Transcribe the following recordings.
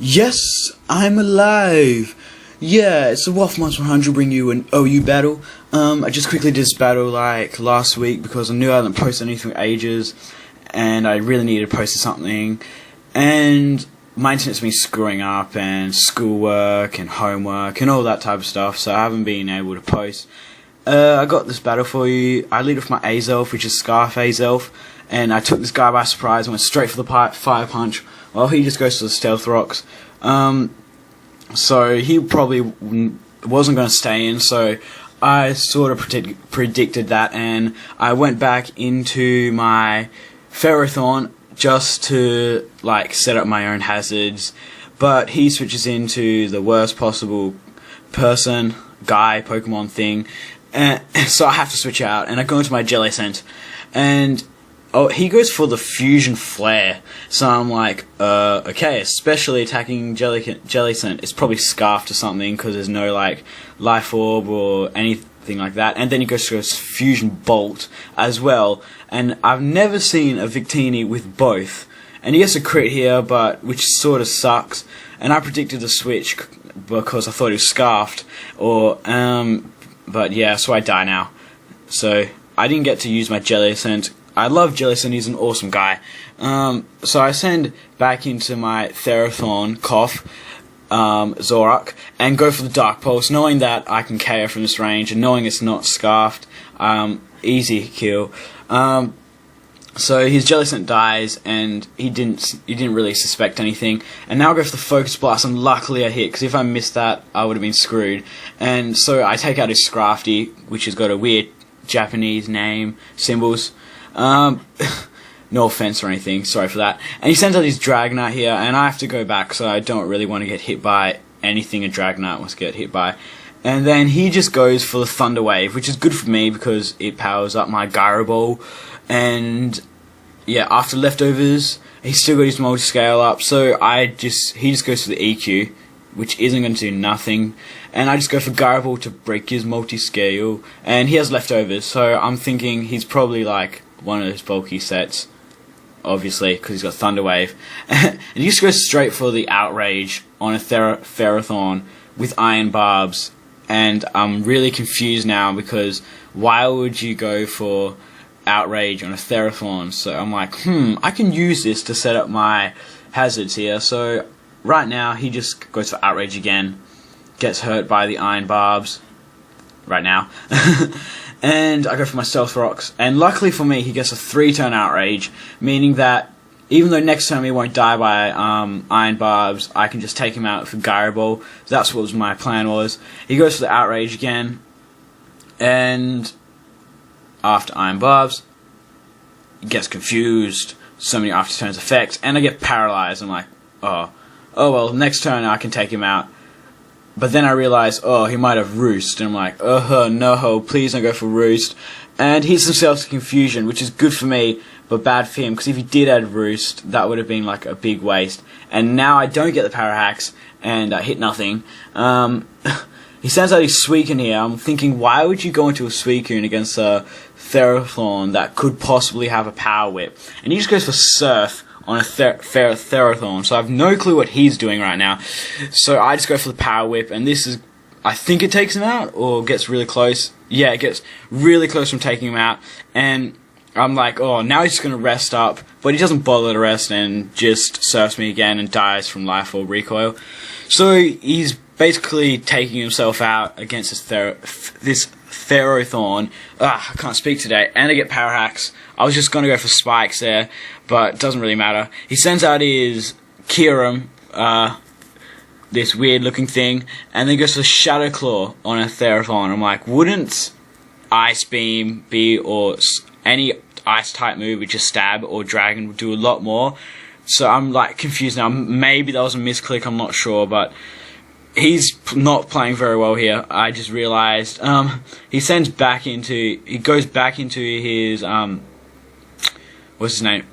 Yes, I'm alive! Yeah, it's the Wifi 100 bring you an OU battle. I just quickly did this battle like last week because I knew I hadn't posted anything for ages and I really needed to post something, and my internet's been screwing up and schoolwork and homework and all that type of stuff, so I haven't been able to post. I got this battle for you. I lead with my Azelf, which is Scarf Azelf, and I took this guy by surprise and went straight for the fire punch. Well, he just goes to the stealth rocks. So he probably wasn't going to stay in, so I sort of predicted that, and I went back into my ferrothorn just to like set up my own hazards, but he switches into the worst possible guy Pokemon thing, and so I have to switch out, and I go into my Jellicent, and he goes for the Fusion Flare, so I'm like, okay, especially attacking Jellicent, it's probably Scarfed or something, because there's no, like, Life Orb or anything like that, and then he goes to Fusion Bolt as well, and I've never seen a Victini with both, and he gets a crit here, which sort of sucks, and I predicted the switch because I thought he was Scarfed, but yeah, so I die now, so I didn't get to use my Jellicent. I love Jellicent, he's an awesome guy. So I send back into my Ferrothorn, Zorak, and go for the Dark Pulse, knowing that I can KO from this range, and knowing it's not Scarfed. Easy kill. So his Jellicent dies, and he didn't really suspect anything. And now I go for the Focus Blast, and luckily I hit, because if I missed that, I would have been screwed. And so I take out his Scrafty, which has got a weird Japanese name, symbols. No offense or anything, sorry for that. And he sends out his Dragonite here, and I have to go back, so I don't really want to get hit by anything a Dragonite wants to get hit by. And then he just goes for the Thunder Wave, which is good for me because it powers up my Gyro Ball. And yeah, after leftovers, he's still got his multi-scale up, so he just goes for the EQ, which isn't going to do nothing, and I just go for Gyro Ball to break his multi-scale, and he has leftovers, so I'm thinking he's probably like one of those bulky sets, obviously, because he's got Thunder Wave, and he just goes straight for the Outrage on a Ferrothorn with Iron Barbs, and I'm really confused now, because why would you go for Outrage on a Ferrothorn? So I'm like, I can use this to set up my hazards here, so right now, he just goes for Outrage again, gets hurt by the Iron Barbs, right now, and I go for my Stealth Rocks, and luckily for me, he gets a 3-turn Outrage, meaning that even though next turn he won't die by Iron Barbs, I can just take him out for Gyro Ball. So that's what my plan was. He goes for the Outrage again, and after Iron Barbs, he gets confused, so many after turns effects, and I get paralyzed. I'm like, oh well, next turn I can take him out. But then I realize, he might have Roost, and I'm like, no, please don't go for Roost. And he hits himself to Confusion, which is good for me, but bad for him, because if he did add Roost, that would have been like a big waste. And now I don't get the Power Hacks, and I hit nothing. He sends out his Suicune here. I'm thinking, why would you go into a Suicune against a Ferrothorn that could possibly have a Power Whip? And he just goes for Surf on a Ferrothorn, so I have no clue what he's doing right now. So I just go for the Power Whip, and this is, I think it takes him out, or gets really close. Yeah, it gets really close from taking him out, and I'm like, now he's just going to rest up, but he doesn't bother to rest, and just surfs me again, and dies from Life or Recoil. So he's basically taking himself out against this Ferrothorn. I can't speak today, and I get Power Hacks. I was just going to go for Spikes there, but it doesn't really matter. He sends out his Kyurem, this weird looking thing, and then goes for Shadow Claw on a Ferrothorn. I'm like, wouldn't Ice Beam or any Ice type move, which is Stab or Dragon, would do a lot more? So I'm like confused now. Maybe that was a misclick, I'm not sure, but he's not playing very well here. I just realized he goes back into his what's his name,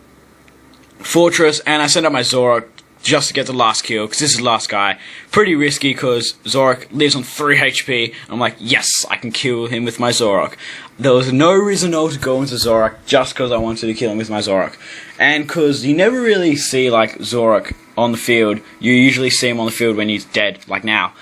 Fortress, and I send out my Zorak just to get the last kill, because this is the last guy. Pretty risky, because Zorak lives on 3 HP. I'm like, yes, I can kill him with my Zorak. There was no reason to go into Zorak, just because I wanted to kill him with my Zorak. And because you never really see, like, Zorak on the field. You usually see him on the field when he's dead, like now.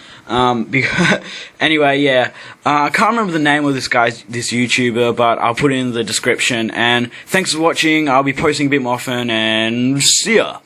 Anyway, yeah, I can't remember the name of this YouTuber, but I'll put it in the description. And thanks for watching. I'll be posting a bit more often, and see ya.